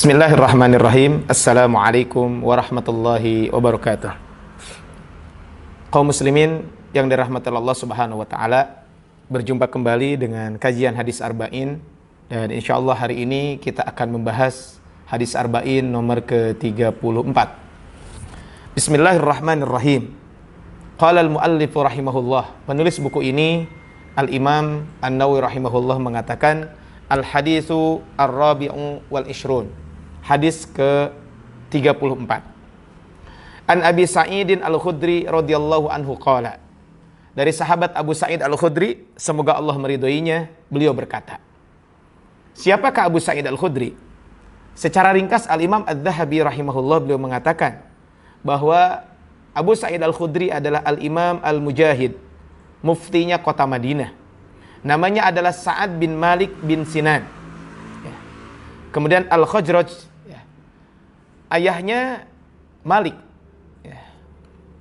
Bismillahirrahmanirrahim. Assalamualaikum warahmatullahi wabarakatuh. Kaum muslimin yang dirahmati Allah Subhanahu wa taala, berjumpa kembali dengan kajian hadis arba'in, dan insyaallah hari ini kita akan membahas hadis arba'in nomor ke-34. Bismillahirrahmanirrahim. Qala al-muallif rahimahullah. Penulis buku ini Al-Imam An-Nawawi rahimahullah mengatakan Al-haditsu ar-rabi'u wal ishrun. Hadis ke-34. An Abi Sa'idin Al-Khudri radhiyallahu anhu qala. Dari sahabat Abu Sa'id Al-Khudri, semoga Allah meridhoinya, beliau berkata. Siapakah Abu Sa'id Al-Khudri? Secara ringkas Al-Imam Adz-Dzahabi rahimahullah beliau mengatakan bahwa Abu Sa'id Al-Khudri adalah Al-Imam Al-Mujahid, muftinya kota Madinah. Namanya adalah Sa'ad bin Malik bin Sinan. Kemudian Al-Khajraj, ayahnya Malik,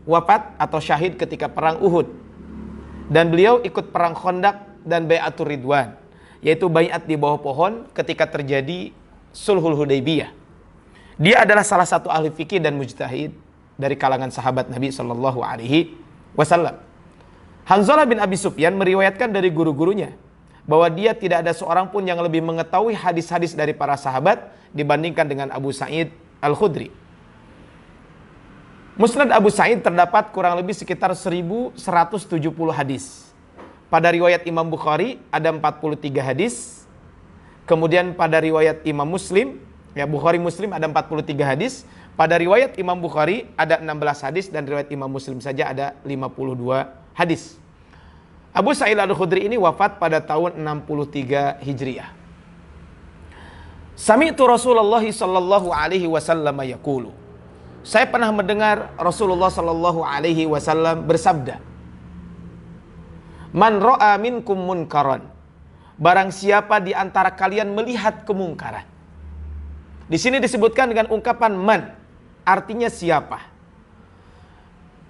wafat atau syahid ketika perang Uhud. Dan beliau ikut perang Khandaq dan Bai'atur Ridwan, yaitu baiat di bawah pohon ketika terjadi Sulhul Hudaybiyah. Dia adalah salah satu ahli fikih dan mujtahid dari kalangan sahabat Nabi sallallahu alaihi wasallam. Hanzalah bin Abi Sufyan meriwayatkan dari guru-gurunya bahwa dia tidak ada seorang pun yang lebih mengetahui hadis-hadis dari para sahabat dibandingkan dengan Abu Sa'id Al-Khudri. Musnad Abu Sa'id terdapat kurang lebih sekitar 1170 hadis. Pada riwayat Imam Bukhari ada 43 hadis. Kemudian pada riwayat Imam Muslim, Bukhari Muslim ada 43 hadis. Pada riwayat Imam Bukhari ada 16 hadis dan riwayat Imam Muslim saja ada 52 hadis. Abu Sa'id Al-Khudri ini wafat pada tahun 63 Hijriah. Sami'tu Rasulullah sallallahu alaihi wasallam yaqulu. Saya pernah mendengar Rasulullah sallallahu alaihi wasallam bersabda, Man ra'a minkum munkaran. Barang siapa di antara kalian melihat kemungkaran. Di sini disebutkan dengan ungkapan man, artinya siapa.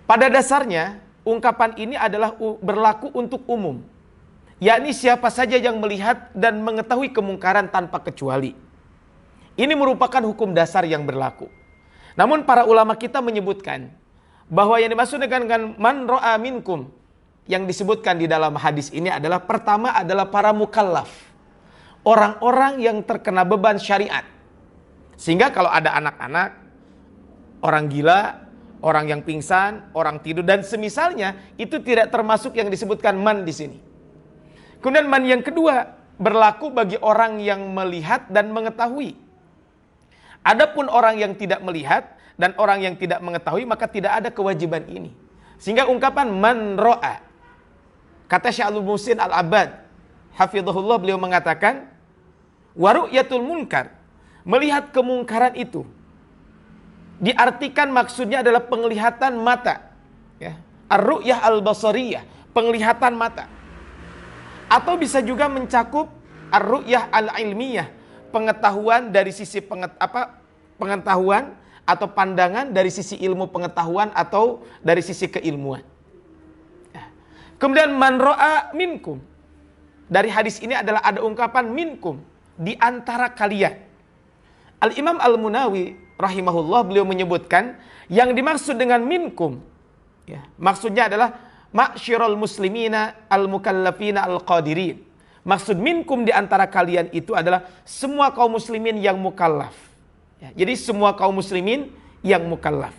Pada dasarnya ungkapan ini adalah berlaku untuk umum, yakni siapa saja yang melihat dan mengetahui kemungkaran tanpa kecuali. Ini merupakan hukum dasar yang berlaku. Namun para ulama kita menyebutkan bahwa yang dimaksud dengan man ra'a minkum yang disebutkan di dalam hadis ini adalah pertama adalah para mukallaf, orang-orang yang terkena beban syariat. Sehingga kalau ada anak-anak, orang gila, orang yang pingsan, orang tidur dan semisalnya, itu tidak termasuk yang disebutkan man di sini. Kemudian man yang kedua berlaku bagi orang yang melihat dan mengetahui. Adapun orang yang tidak melihat dan orang yang tidak mengetahui, maka tidak ada kewajiban ini. Sehingga ungkapan man ro'a, kata Syaikhul Muhsin Al-Abbad hafizahullah, beliau mengatakan wa ru'yatul munkar, melihat kemungkaran itu diartikan maksudnya adalah penglihatan mata, ar-ru'yah al-basariyah, penglihatan mata. Atau bisa juga mencakup ar-ru'yah al-ilmiyah, pengetahuan dari sisi pengetahuan atau pandangan dari sisi ilmu pengetahuan atau dari sisi keilmuan. Kemudian man ra'a minkum, dari hadis ini adalah ada ungkapan minkum, di antara kalian. Al-Imam Al-Munawi rahimahullah beliau menyebutkan yang dimaksud dengan minkum, maksudnya adalah ma'syiral muslimina al-mukallafina al-qadirin. Maksud minkum di antara kalian itu adalah semua kaum muslimin yang mukallaf. Jadi semua kaum muslimin yang mukallaf.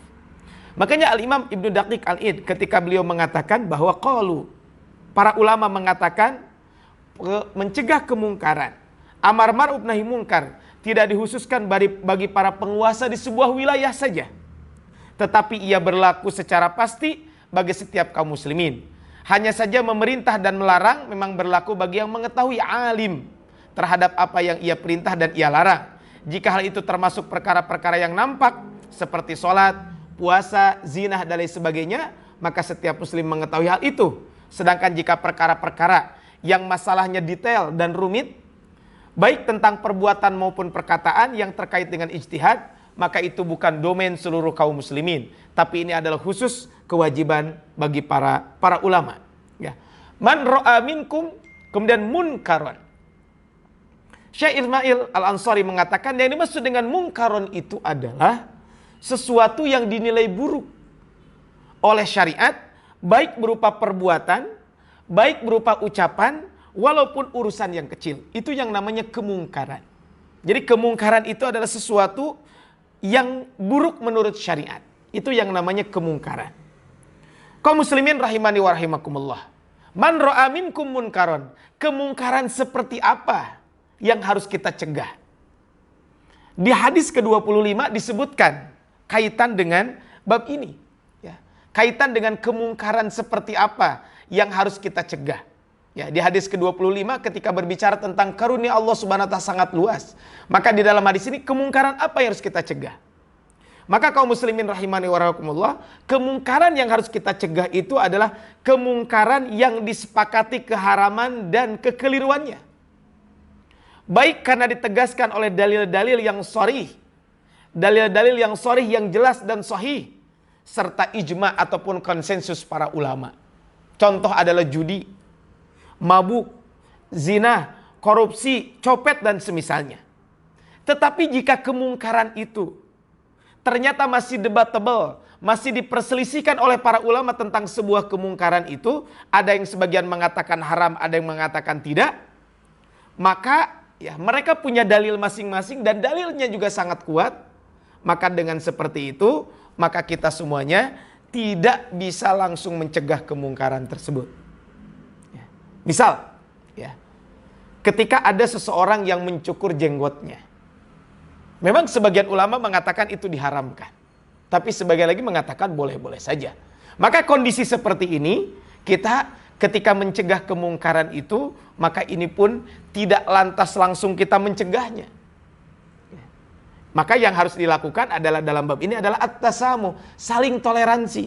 Makanya Al-Imam Ibnu Daqiq Al-Id ketika beliau mengatakan bahwa qalu, para ulama mengatakan mencegah kemungkaran, amar ma'ruf nahi munkar, tidak dikhususkan bagi para penguasa di sebuah wilayah saja, tetapi ia berlaku secara pasti bagi setiap kaum muslimin. Hanya saja memerintah dan melarang memang berlaku bagi yang mengetahui alim terhadap apa yang ia perintah dan ia larang. Jika hal itu termasuk perkara-perkara yang nampak seperti sholat, puasa, zina dan lain sebagainya, maka setiap muslim mengetahui hal itu. Sedangkan jika perkara-perkara yang masalahnya detail dan rumit, baik tentang perbuatan maupun perkataan yang terkait dengan ijtihad, maka itu bukan domain seluruh kaum muslimin, tapi ini adalah khusus kewajiban bagi para ulama. Man ra'a minkum, kemudian munkaran. Syekh Ismail Al-Ansari mengatakan yang dimaksud dengan mungkaron itu adalah sesuatu yang dinilai buruk oleh syariat, baik berupa perbuatan, baik berupa ucapan, walaupun urusan yang kecil. Itu yang namanya kemungkaran. Jadi kemungkaran itu adalah sesuatu yang buruk menurut syariat. Itu yang namanya kemungkaran. Kaum muslimin rahimani wa rahimakumullah. Man ra'a minkum munkaron. Kemungkaran seperti apa yang harus kita cegah? Di hadis ke-25 disebutkan kaitan dengan bab ini. Ya, kaitan dengan kemungkaran seperti apa yang harus kita cegah. Ya, di hadis ke-25 ketika berbicara tentang karunia Allah Subhanahu wa taala sangat luas. Maka di dalam hadis ini kemungkaran apa yang harus kita cegah? Maka kaum muslimin rahimani wa rahimakumullah, kemungkaran yang harus kita cegah itu adalah kemungkaran yang disepakati keharaman dan kekeliruannya. Baik karena ditegaskan oleh dalil-dalil yang sharih, dalil-dalil yang sharih yang jelas dan sahih, serta ijma ataupun konsensus para ulama. Contoh adalah judi, mabuk, zina, korupsi, copet dan semisalnya. Tetapi jika kemungkaran itu ternyata masih debatable, masih diperselisihkan oleh para ulama tentang sebuah kemungkaran itu, ada yang sebagian mengatakan haram, ada yang mengatakan tidak, maka ya mereka punya dalil masing-masing dan dalilnya juga sangat kuat. Maka dengan seperti itu, maka kita semuanya tidak bisa langsung mencegah kemungkaran tersebut. Ya. Misal, ya, ketika ada seseorang yang mencukur jenggotnya, memang sebagian ulama mengatakan itu diharamkan, tapi sebagian lagi mengatakan boleh-boleh saja. Maka kondisi seperti ini, kita ketika mencegah kemungkaran itu, maka ini pun tidak lantas langsung kita mencegahnya. Maka yang harus dilakukan adalah dalam bab ini adalah at-tasamuh, saling toleransi,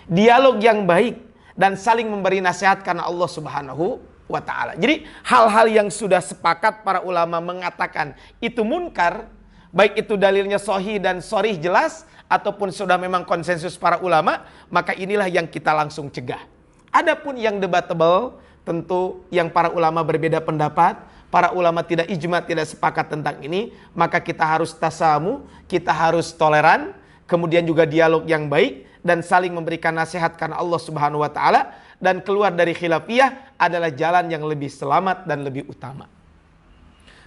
dialog yang baik, dan saling memberi nasihat karena Allah Subhanahu wa ta'ala. Jadi hal-hal yang sudah sepakat para ulama mengatakan itu munkar, baik itu dalilnya sahih dan sharih jelas, ataupun sudah memang konsensus para ulama, maka inilah yang kita langsung cegah. Adapun yang debatable, tentu yang para ulama berbeda pendapat, para ulama tidak ijma, tidak sepakat tentang ini, maka kita harus tasamu, kita harus toleran, kemudian juga dialog yang baik, dan saling memberikan nasihat karena Allah Subhanahu wa ta'ala, dan keluar dari khilafiyah adalah jalan yang lebih selamat dan lebih utama.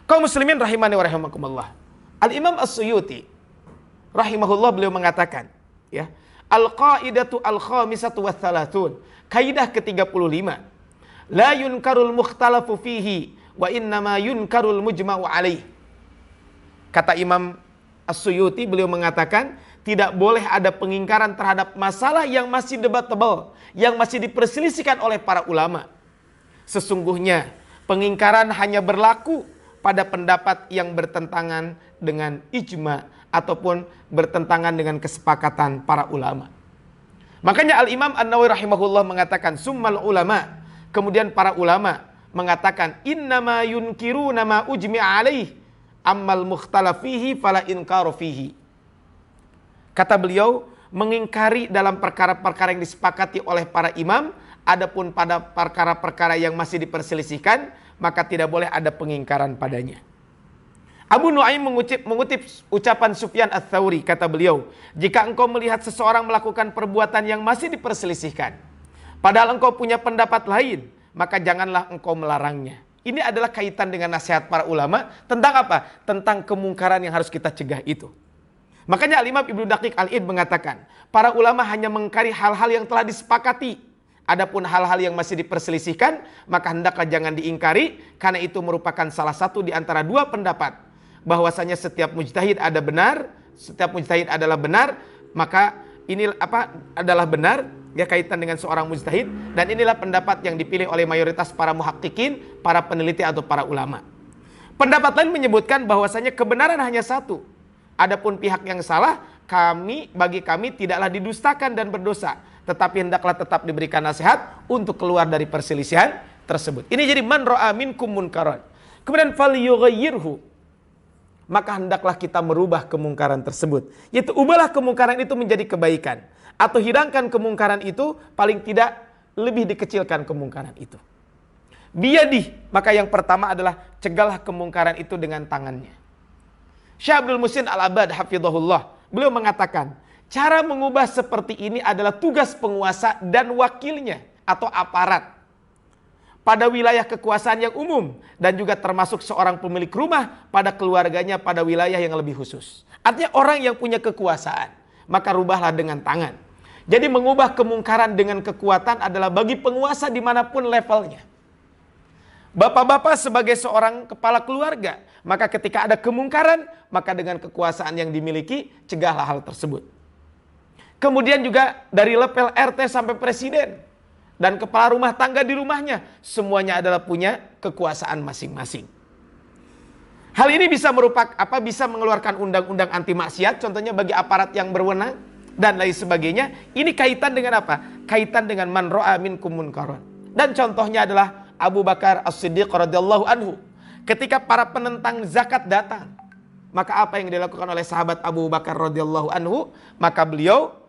Kaum muslimin rahimani wa rahimakumullah. Al-Imam As-Suyuti rahimahullah beliau mengatakan, ya, al-qaidatu al-khamisatu wa thalathun, kaidah ke-35, la yunkarul mukhtalafu fihi wa innama yunkarul mujma'u alaih. Kata Imam As-Suyuti, beliau mengatakan tidak boleh ada pengingkaran terhadap masalah yang masih debatable, yang masih diperselisihkan oleh para ulama. Sesungguhnya pengingkaran hanya berlaku pada pendapat yang bertentangan dengan ijma ataupun bertentangan dengan kesepakatan para ulama. Makanya Al-Imam An-Nawawi rahimahullah mengatakan summal ulama, kemudian para ulama mengatakan innama yunkiruna ma ujmi'a alaih ammal mukhtalaf fihi fala inkaru fihi. Kata beliau, mengingkari dalam perkara-perkara yang disepakati oleh para imam, adapun pada perkara-perkara yang masih diperselisihkan, maka tidak boleh ada pengingkaran padanya. Abu Nuaim mengutip ucapan Sufyan Ats-Tsauri, kata beliau, jika engkau melihat seseorang melakukan perbuatan yang masih diperselisihkan, padahal engkau punya pendapat lain, maka janganlah engkau melarangnya. Ini adalah kaitan dengan nasihat para ulama tentang apa? Tentang kemungkaran yang harus kita cegah itu. Makanya Al-Imam Ibnu Daqiq Al-Id mengatakan, para ulama hanya mengingkari hal-hal yang telah disepakati. Adapun hal-hal yang masih diperselisihkan, maka hendaklah jangan diingkari, karena itu merupakan salah satu di antara dua pendapat. Bahwasanya setiap mujtahid ada benar, setiap mujtahid adalah benar, maka ini adalah benar, ya, kaitan dengan seorang mujtahid, dan inilah pendapat yang dipilih oleh mayoritas para muhaqqiqin, para peneliti atau para ulama. Pendapat lain menyebutkan bahwasanya kebenaran hanya satu. Adapun pihak yang salah, bagi kami tidaklah didustakan dan berdosa, tetapi hendaklah tetap diberikan nasihat untuk keluar dari perselisihan tersebut. Ini jadi man ra'a minkum munkaran. Kemudian falyughayyirhu, maka hendaklah kita merubah kemungkaran tersebut. Yaitu ubahlah kemungkaran itu menjadi kebaikan, atau hilangkan kemungkaran itu, paling tidak lebih dikecilkan kemungkaran itu. Biyadih, maka yang pertama adalah cegahlah kemungkaran itu dengan tangannya. Syekh Abdul Muhsin Al-Abbad hafizahullah, beliau mengatakan, cara mengubah seperti ini adalah tugas penguasa dan wakilnya atau aparat pada wilayah kekuasaan yang umum, dan juga termasuk seorang pemilik rumah pada keluarganya pada wilayah yang lebih khusus. Artinya orang yang punya kekuasaan, maka rubahlah dengan tangan. Jadi mengubah kemungkaran dengan kekuatan adalah bagi penguasa dimanapun levelnya. Bapak-bapak sebagai seorang kepala keluarga, maka ketika ada kemungkaran, maka dengan kekuasaan yang dimiliki, cegahlah hal tersebut. Kemudian juga dari level RT sampai presiden dan kepala rumah tangga di rumahnya, semuanya adalah punya kekuasaan masing-masing. Hal ini bisa bisa mengeluarkan undang-undang anti maksiat, contohnya bagi aparat yang berwenang dan lain sebagainya. Ini kaitan dengan apa? Kaitan dengan man ra'a minkum munkaran. Dan contohnya adalah Abu Bakar As-Siddiq radhiyallahu anhu. Ketika para penentang zakat datang, maka apa yang dilakukan oleh sahabat Abu Bakar radhiyallahu anhu? Maka beliau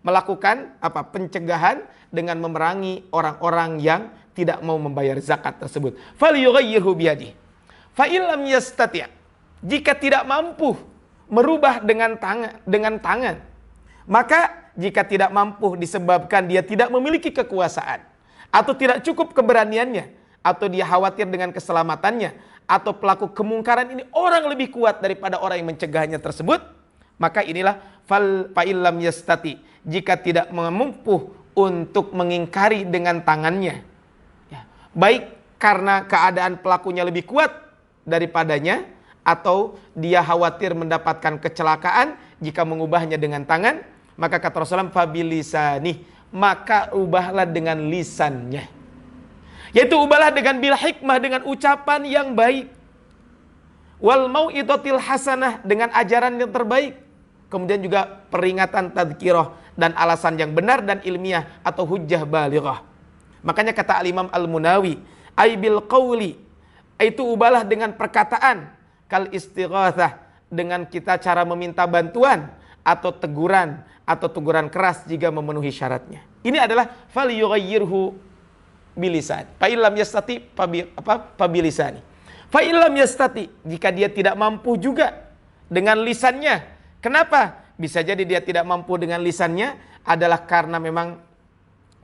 melakukan pencegahan dengan memerangi orang-orang yang tidak mau membayar zakat tersebut. Falyughayyirhu biyadihi. Fa illam yastati', jika tidak mampu merubah dengan tangan, maka jika tidak mampu disebabkan dia tidak memiliki kekuasaan, atau tidak cukup keberaniannya, atau dia khawatir dengan keselamatannya, atau pelaku kemungkaran ini orang lebih kuat daripada orang yang mencegahnya tersebut, maka inilah fa illam yastati, jika tidak mampu untuk mengingkari dengan tangannya, baik karena keadaan pelakunya lebih kuat daripadanya, atau dia khawatir mendapatkan kecelakaan jika mengubahnya dengan tangan, maka kata Rasulullah fabilisani, maka ubahlah dengan lisannya, yaitu ubahlah dengan bil hikmah, dengan ucapan yang baik, wal mau'izatil hasanah, dengan ajaran yang terbaik, kemudian juga peringatan tadhkirah dan alasan yang benar dan ilmiah atau hujjah balighah. Makanya kata Al-Imam Al-Munawi, ai bil qauli, itu ubahlah dengan perkataan, kal istighatsah, dengan kita cara meminta bantuan atau teguran keras jika memenuhi syaratnya. Ini adalah falyughayyirhu bilisan. Fa illam yastati fabilisani. Fa illam yastati, jika dia tidak mampu juga dengan lisannya. Kenapa? Bisa jadi dia tidak mampu dengan lisannya adalah karena memang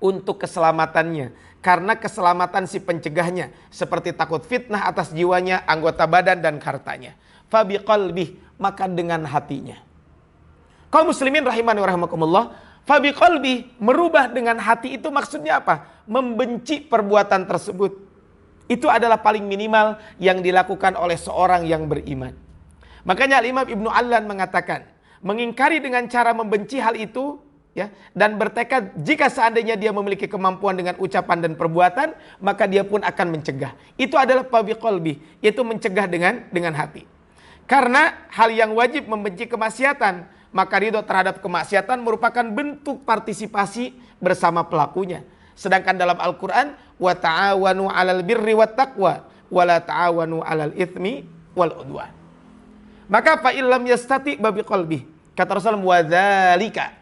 untuk keselamatannya, karena keselamatan si pencegahnya, seperti takut fitnah atas jiwanya, anggota badan dan hartanya. Fa biqalbih, maka dengan hatinya. Kaum muslimin rahimani wa rahimakumullah, fa biqalbih, merubah dengan hati itu maksudnya apa? Membenci perbuatan tersebut. Itu adalah paling minimal yang dilakukan oleh seorang yang beriman. Makanya Imam Ibnu Allan mengatakan, mengingkari dengan cara membenci hal itu, dan bertekad jika seandainya dia memiliki kemampuan dengan ucapan dan perbuatan, maka dia pun akan mencegah. Itu adalah fa biqalbih, yaitu mencegah dengan hati. Karena hal yang wajib membenci kemaksiatan, maka ridho terhadap kemaksiatan merupakan bentuk partisipasi bersama pelakunya. Sedangkan dalam Al-Quran, wa ta'awanu 'alal birri wat taqwa wa la ta'awanu 'alal itsmi wal 'udwan. Maka fa illam yastati bi qalbi, kata Rasulullah, wa dzalika,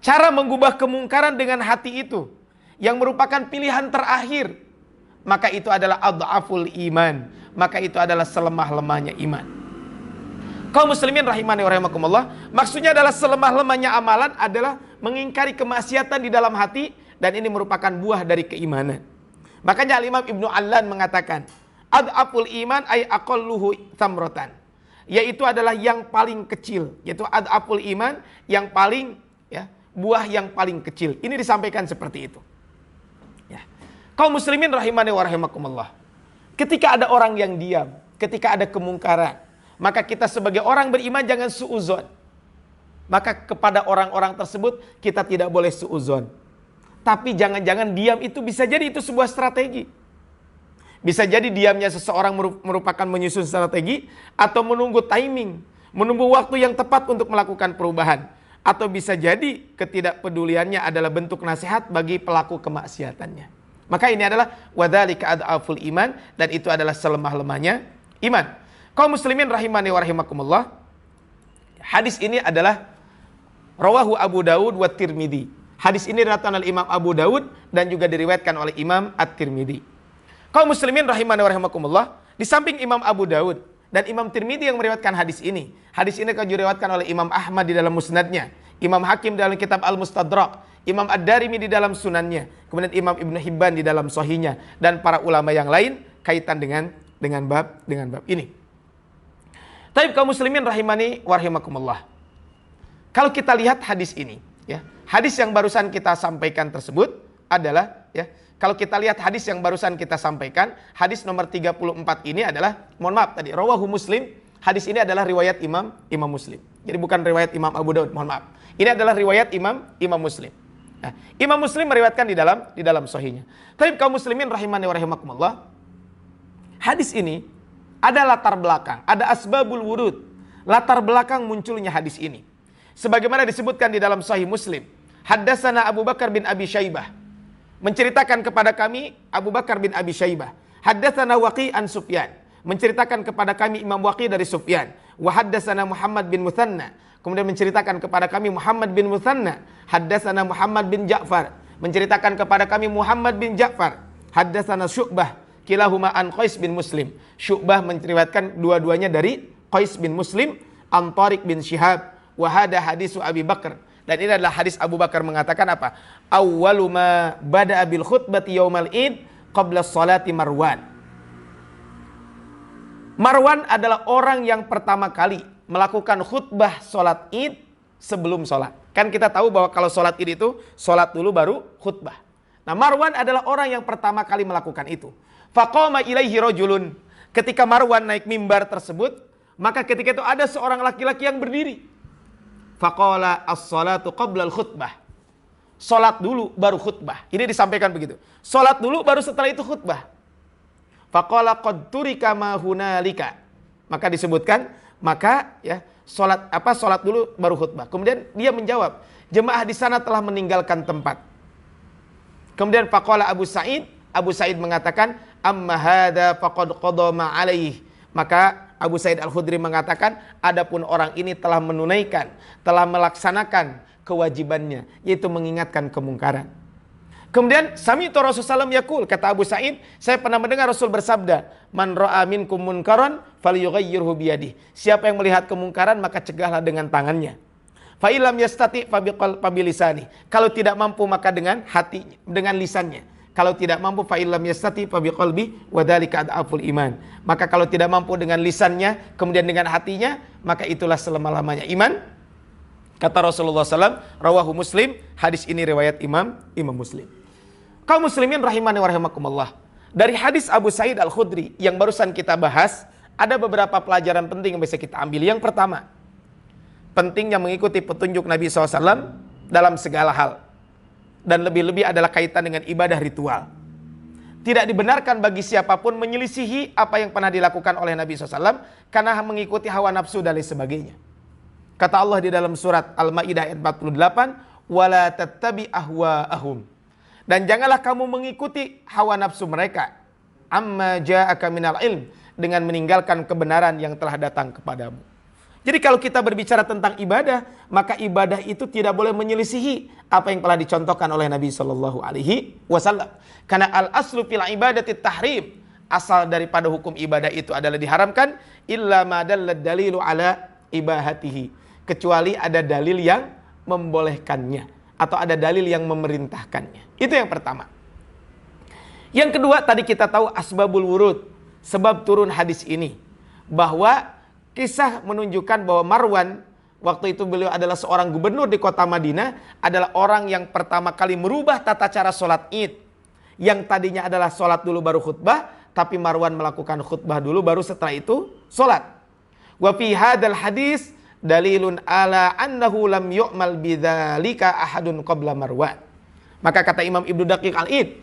cara mengubah kemungkaran dengan hati itu yang merupakan pilihan terakhir, maka itu adalah adhaful iman, maka itu adalah selemah-lemahnya iman. Kaum muslimin rahimani wa rahimakumullah, maksudnya adalah selemah-lemahnya amalan adalah mengingkari kemaksiatan di dalam hati, dan ini merupakan buah dari keimanan. Makanya Imam Ibnu Allan mengatakan, adhaful iman ay aqalluhu thamratan, yaitu adalah yang paling kecil, yaitu adhaful iman, yang paling buah yang paling kecil. Ini disampaikan seperti itu. Kaum muslimin rahimani wa rahimakumullah, ketika ada orang yang diam, ketika ada kemungkaran, maka kita sebagai orang beriman jangan suudzon. Maka kepada orang-orang tersebut kita tidak boleh suudzon. Tapi jangan-jangan diam itu bisa jadi itu sebuah strategi. Bisa jadi diamnya seseorang merupakan menyusun strategi, atau menunggu timing, menunggu waktu yang tepat untuk melakukan perubahan. Atau bisa jadi ketidakpeduliannya adalah bentuk nasihat bagi pelaku kemaksiatannya. Maka ini adalah wadzalika adhaful iman, dan itu adalah selemah-lemahnya iman. Kaum muslimin rahimani wa rahimakumullah, hadis ini adalah rawahu Abu Daud wa Tirmidzi. Hadis ini diriwayatkan oleh Imam Abu Daud dan juga diriwayatkan oleh Imam At-Tirmidzi. Kaum muslimin rahimani wa rahimakumullah, di samping Imam Abu Daud dan Imam Tirmidzi yang meriwayatkan hadis ini juga diriwayatkan oleh Imam Ahmad di dalam musnadnya, Imam Hakim dalam kitab Al-Mustadrak, Imam Ad-Darimi di dalam sunannya, kemudian Imam Ibnu Hibban di dalam sahihnya, dan para ulama yang lain kaitan dengan bab ini. Taib kaum muslimin rahimani wa rahimakumullah. Kalau kita lihat hadis ini, ya, hadis yang barusan kita sampaikan tersebut adalah, ya, kalau kita lihat hadis yang barusan kita sampaikan, hadis nomor 34 ini adalah, mohon maaf tadi, rawahu Muslim, hadis ini adalah riwayat Imam Muslim. Jadi bukan riwayat Imam Abu Daud, mohon maaf. Ini adalah riwayat Imam Muslim. Nah, Imam Muslim meriwayatkan di dalam sahihnya. Tapi kaum muslimin rahimani wa rahimakumullah, hadis ini ada latar belakang, ada asbabul wurud, latar belakang munculnya hadis ini. Sebagaimana disebutkan di dalam Sahih Muslim, haddatsana Abu Bakar bin Abi Syaibah, menceritakan kepada kami Abu Bakar bin Abi Syaibah. Haddatsana Waqi' an Sufyan, menceritakan kepada kami Imam Waqi' dari Sufyan. Wa haddatsana Muhammad bin Muthanna, kemudian menceritakan kepada kami Muhammad bin Muthanna. Haddatsana Muhammad bin Ja'far, menceritakan kepada kami Muhammad bin Ja'far. Haddatsana Syu'bah, kilahuma an Qais bin Muslim. Syu'bah meriwayatkan dua-duanya dari Qais bin Muslim, an Tariq bin Syihab, wa hada hadisu Abi Bakar. Dan ini adalah hadis Abu Bakar mengatakan apa? Awwalu ma bada'a bil khutbati yaumal id qabla sholati Marwan. Marwan adalah orang yang pertama kali melakukan khutbah sholat id sebelum sholat. Kan kita tahu bahwa kalau sholat id itu sholat dulu baru khutbah. Nah, Marwan adalah orang yang pertama kali melakukan itu. Faqama ilaihi rajulun. Ketika Marwan naik mimbar tersebut, maka ketika itu ada seorang laki-laki yang berdiri. Faqala as-salatu qabla al-khutbah. Salat dulu baru khutbah. Ini disampaikan begitu. Salat dulu baru setelah itu khutbah. Faqala qad turika ma hunalika. Maka disebutkan, maka ya, salat dulu baru khutbah. Kemudian dia menjawab, jemaah di sana telah meninggalkan tempat. Kemudian faqala Abu Sa'id mengatakan, amma hadza faqad qada ma alaihi. Maka Abu Sa'id Al-Khudri mengatakan, adapun orang ini telah menunaikan, telah melaksanakan kewajibannya, yaitu mengingatkan kemungkaran. Kemudian sami'tu Rasulullah yaqul, kata Abu Sa'id, saya pernah mendengar Rasul bersabda, man ra'a minkum munkaran falyughayyirhu biyadihi. Siapa yang melihat kemungkaran maka cegahlah dengan tangannya. Fa illam yastati fa bilisani. Kalau tidak mampu maka dengan hatinya, dengan lisannya. Kalau tidak mampu fa illam yastati fa biqalbi wa dzalika adaful iman. Maka kalau tidak mampu dengan lisannya, kemudian dengan hatinya, maka itulah selama-lamanya iman. Kata Rasulullah SAW, rawahu Muslim, hadis ini riwayat Imam Muslim. Kaum muslimin rahimani wa rahimakumullah. Dari hadis Abu Sa'id Al-Khudri yang barusan kita bahas, ada beberapa pelajaran penting yang bisa kita ambil. Yang pertama, pentingnya mengikuti petunjuk Nabi SAW dalam segala hal. Dan lebih-lebih adalah kaitan dengan ibadah ritual. Tidak dibenarkan bagi siapapun menyelisihi apa yang pernah dilakukan oleh Nabi SAW karena mengikuti hawa nafsu dan lain sebagainya. Kata Allah di dalam surat Al-Maidah ayat 48, wala tattabi ahwa'ahum. Dan janganlah kamu mengikuti hawa nafsu mereka. Amma ja'aka minal ilm, dengan meninggalkan kebenaran yang telah datang kepadamu. Jadi kalau kita berbicara tentang ibadah, maka ibadah itu tidak boleh menyelisihi apa yang telah dicontohkan oleh Nabi SAW. Karena al-aslu fil ibadati tahrim, asal daripada hukum ibadah itu adalah diharamkan, illa ma dallad dalilu ala ibahatihi, kecuali ada dalil yang membolehkannya atau ada dalil yang memerintahkannya. Itu yang pertama. Yang kedua, tadi kita tahu asbabul wurud, sebab turun hadis ini, bahwa kisah menunjukkan bahwa Marwan, waktu itu beliau adalah seorang gubernur di kota Madinah, adalah orang yang pertama kali merubah tata cara sholat id. Yang tadinya adalah sholat dulu baru khutbah, tapi Marwan melakukan khutbah dulu baru setelah itu sholat. Wa fi hadzal hadis dalilun ala annahu lam yu'mal bidzalika ahadun qabla Marwan. Maka kata Imam Ibnu Daqiq Al-Id,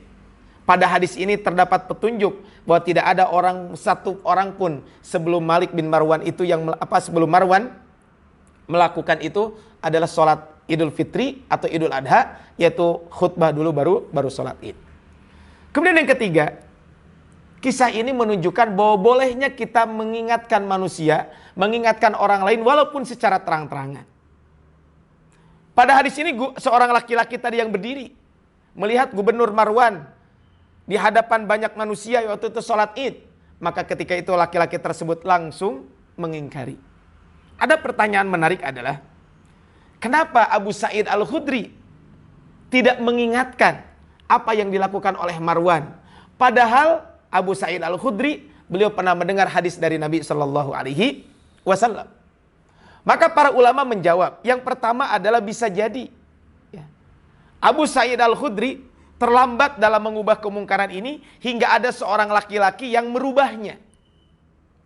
pada hadis ini terdapat petunjuk bahwa tidak ada satu orang pun sebelum Malik bin Marwan itu sebelum Marwan melakukan itu adalah sholat Idul Fitri atau Idul Adha, yaitu khutbah dulu baru sholat Id. Kemudian yang ketiga, kisah ini menunjukkan bahwa bolehnya kita mengingatkan manusia, mengingatkan orang lain walaupun secara terang-terangan. Pada hadis ini seorang laki-laki tadi yang berdiri melihat Gubernur Marwan di hadapan banyak manusia waktu itu sholat id. Maka ketika itu laki-laki tersebut langsung mengingkari. Ada pertanyaan menarik adalah, kenapa Abu Sa'id Al-Khudri tidak mengingatkan apa yang dilakukan oleh Marwan? Padahal Abu Sa'id Al-Khudri, beliau pernah mendengar hadis dari Nabi Shallallahu Alaihi Wasallam. Maka para ulama menjawab, yang pertama adalah bisa jadi Abu Sa'id Al-Khudri terlambat dalam mengubah kemungkaran ini hingga ada seorang laki-laki yang merubahnya.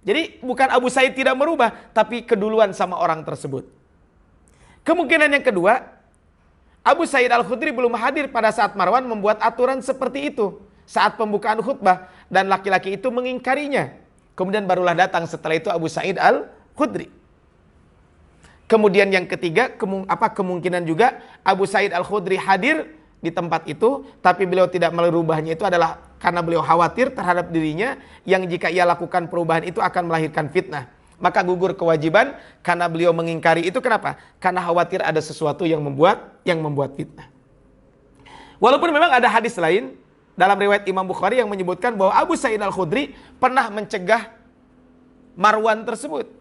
Jadi bukan Abu Sa'id tidak merubah, tapi keduluan sama orang tersebut. Kemungkinan yang kedua, Abu Sa'id Al-Khudri belum hadir pada saat Marwan membuat aturan seperti itu saat pembukaan khutbah, dan laki-laki itu mengingkarinya. Kemudian barulah datang setelah itu Abu Sa'id Al-Khudri. Kemudian yang ketiga, kemungkinan juga Abu Sa'id Al-Khudri hadir di tempat itu, tapi beliau tidak merubahnya itu adalah karena beliau khawatir terhadap dirinya yang jika ia lakukan perubahan itu akan melahirkan fitnah. Maka gugur kewajiban karena beliau mengingkari itu. Kenapa? Karena khawatir ada sesuatu yang membuat fitnah. Walaupun memang ada hadis lain dalam riwayat Imam Bukhari yang menyebutkan bahwa Abu Sa'id Al-Khudri pernah mencegah Marwan tersebut.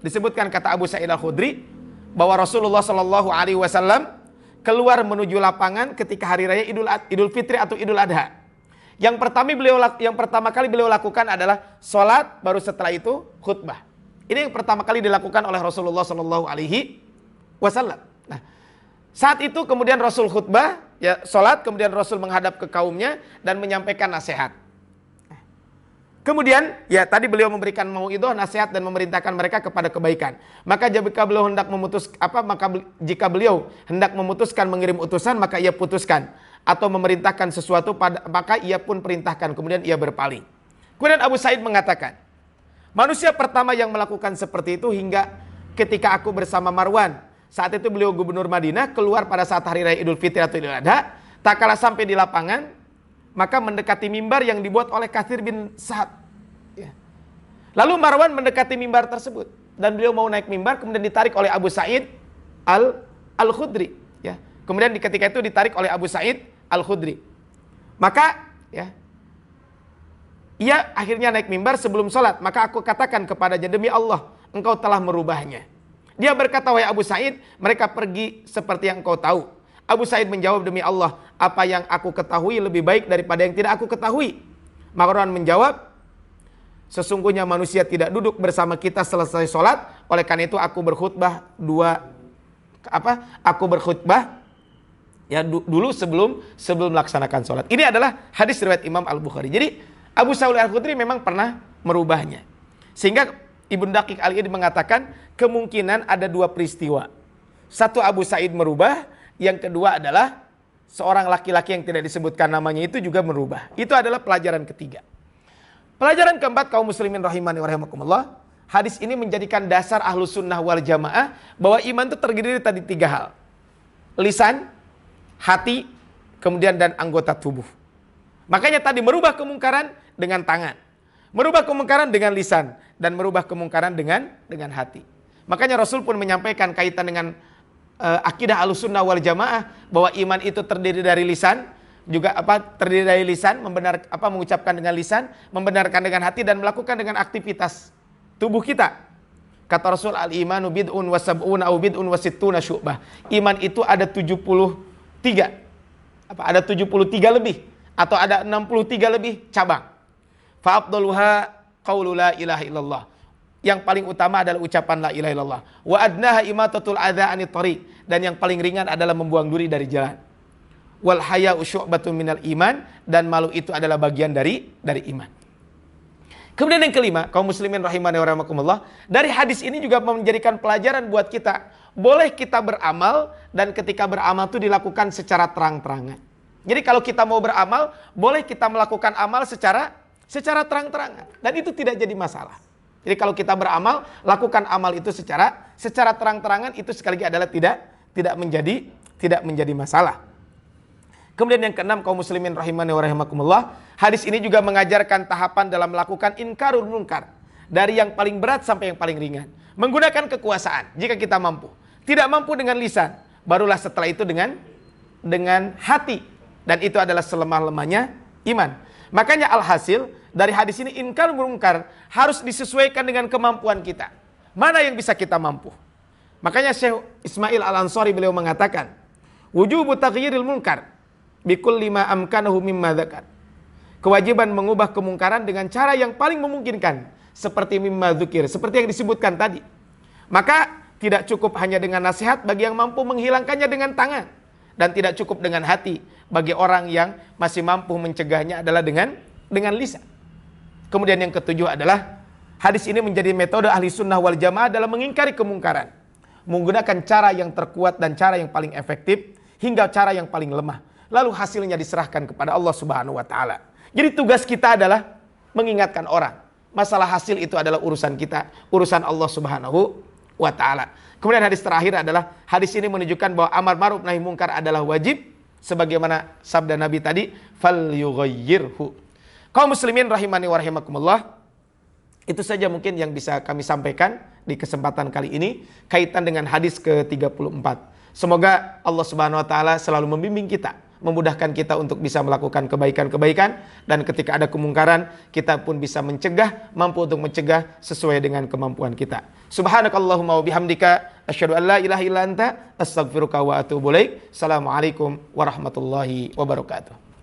Disebutkan kata Abu Sa'id Al-Khudri bahwa Rasulullah Shallallahu Alaihi Wasallam keluar menuju lapangan ketika hari raya Idul Fitri atau Idul Adha. Yang pertama kali beliau lakukan adalah sholat, baru setelah itu khutbah. Ini yang pertama kali dilakukan oleh Rasulullah Shallallahu Alaihi Wasallam. Nah, saat itu kemudian Rasul khutbah, ya sholat, kemudian Rasul menghadap ke kaumnya dan menyampaikan nasihat. Kemudian ya tadi beliau memberikan mauidhah, nasihat dan memerintahkan mereka kepada kebaikan. Maka jika beliau hendak memutuskan mengirim utusan, maka ia putuskan, atau memerintahkan sesuatu maka ia pun perintahkan, kemudian ia berpaling. Kemudian Abu Sa'id mengatakan, manusia pertama yang melakukan seperti itu hingga ketika aku bersama Marwan. Saat itu beliau gubernur Madinah, keluar pada saat hari raya Idul Fitri atau Idul Adha. Tak kala sampai di lapangan, maka mendekati mimbar yang dibuat oleh Katsir bin Sa'ad. Ya. Lalu Marwan mendekati mimbar tersebut dan beliau mau naik mimbar, kemudian ditarik oleh Abu Sa'id Al-Khudri. Ya. Kemudian ketika itu ditarik oleh Abu Sa'id Al-Khudri. Maka ya, ia akhirnya naik mimbar sebelum sholat. Maka aku katakan kepadanya, demi Allah, engkau telah merubahnya. Dia berkata, wahai Abu Sa'id, mereka pergi seperti yang engkau tahu. Abu Sa'id menjawab, demi Allah, apa yang aku ketahui lebih baik daripada yang tidak aku ketahui. Marwan menjawab, sesungguhnya manusia tidak duduk bersama kita selesai sholat. Oleh karena itu aku berkhutbah ya dulu sebelum melaksanakan sholat. Ini adalah hadis riwayat Imam Al-Bukhari. Jadi Abu Sa'id Al-Khudri memang pernah merubahnya. Sehingga Ibnu Daqiq Al-Id mengatakan kemungkinan ada dua peristiwa. Satu, Abu Sa'id merubah. Yang kedua adalah seorang laki-laki yang tidak disebutkan namanya itu juga merubah. Itu adalah pelajaran ketiga. Pelajaran keempat, kaum muslimin rahimani wa rahimakumullah. Hadis ini menjadikan dasar Ahlus Sunnah wal Jamaah bahwa iman itu terdiri dari tadi tiga hal. Lisan, hati, kemudian dan anggota tubuh. Makanya tadi merubah kemungkaran dengan tangan, merubah kemungkaran dengan lisan, dan merubah kemungkaran dengan hati. Makanya Rasul pun menyampaikan kaitan dengan akidah Ahlussunnah wal Jamaah bahwa iman itu terdiri dari lisan, juga terdiri dari lisan, mengucapkan dengan lisan, membenarkan dengan hati, dan melakukan dengan aktivitas tubuh kita. Kata Rasul, al-imanu bid'un wa sab'una au bid'un wa sittuna syu'bah. Iman itu ada 73. Ada 73 lebih atau ada 63 lebih cabang. Fa afdaluha qaulu la ilaha illallah. Yang paling utama adalah ucapan la ilaha illallah. Wa adnaha imatatul adza anit thariq, dan yang paling ringan adalah membuang duri dari jalan. Wal haya'u syu'batun minal iman, dan malu itu adalah bagian dari iman. Kemudian yang kelima, kaum muslimin rahimani wa rahimakumullah, dari hadis ini juga menjadikan pelajaran buat kita. Boleh kita beramal, dan ketika beramal itu dilakukan secara terang-terangan. Jadi kalau kita mau beramal, boleh kita melakukan amal secara terang-terangan, dan itu tidak jadi masalah. Jadi kalau kita beramal, lakukan amal itu secara terang-terangan, itu sekali lagi adalah tidak menjadi masalah. Kemudian yang keenam, kaum muslimin rahimani wa rahimakumullah, hadis ini juga mengajarkan tahapan dalam melakukan inkarul munkar, dari yang paling berat sampai yang paling ringan. Menggunakan kekuasaan jika kita mampu. Tidak mampu dengan lisan, barulah setelah itu dengan hati, dan itu adalah selemah-lemahnya iman. Makanya alhasil dari hadis ini, inkar munkar harus disesuaikan dengan kemampuan kita. Mana yang bisa kita mampu? Makanya Syekh Ismail Al-Ansari beliau mengatakan, wujubu taghyiril munkar bikulli ma amkanahu mimma dzakar. Kewajiban mengubah kemungkaran dengan cara yang paling memungkinkan, seperti mimma dzukir, seperti yang disebutkan tadi. Maka tidak cukup hanya dengan nasihat bagi yang mampu menghilangkannya dengan tangan, dan tidak cukup dengan hati bagi orang yang masih mampu mencegahnya adalah dengan lisan. Kemudian yang ketujuh adalah hadis ini menjadi metode ahli sunnah wal jamaah dalam mengingkari kemungkaran, menggunakan cara yang terkuat dan cara yang paling efektif hingga cara yang paling lemah, lalu hasilnya diserahkan kepada Allah Subhanahu wa taala. Jadi tugas kita adalah mengingatkan orang. Masalah hasil itu adalah urusan kita, urusan Allah Subhanahu wa taala. Kemudian hadis terakhir adalah hadis ini menunjukkan bahwa amar ma'ruf nahi munkar adalah wajib, sebagaimana sabda Nabi tadi, falyughayyirhu. Kaum muslimin rahimani wa rahimakumullah, itu saja mungkin yang bisa kami sampaikan di kesempatan kali ini kaitan dengan hadis ke-34. Semoga Allah Subhanahu wa taala selalu membimbing kita, memudahkan kita untuk bisa melakukan kebaikan-kebaikan, dan ketika ada kemungkaran kita pun bisa mencegah, mampu untuk mencegah sesuai dengan kemampuan kita. Subhanakallahumma wa bihamdika asyhadu an la ilaha illa anta astaghfiruka wa atubu ilaik. Assalamualaikum warahmatullahi wabarakatuh.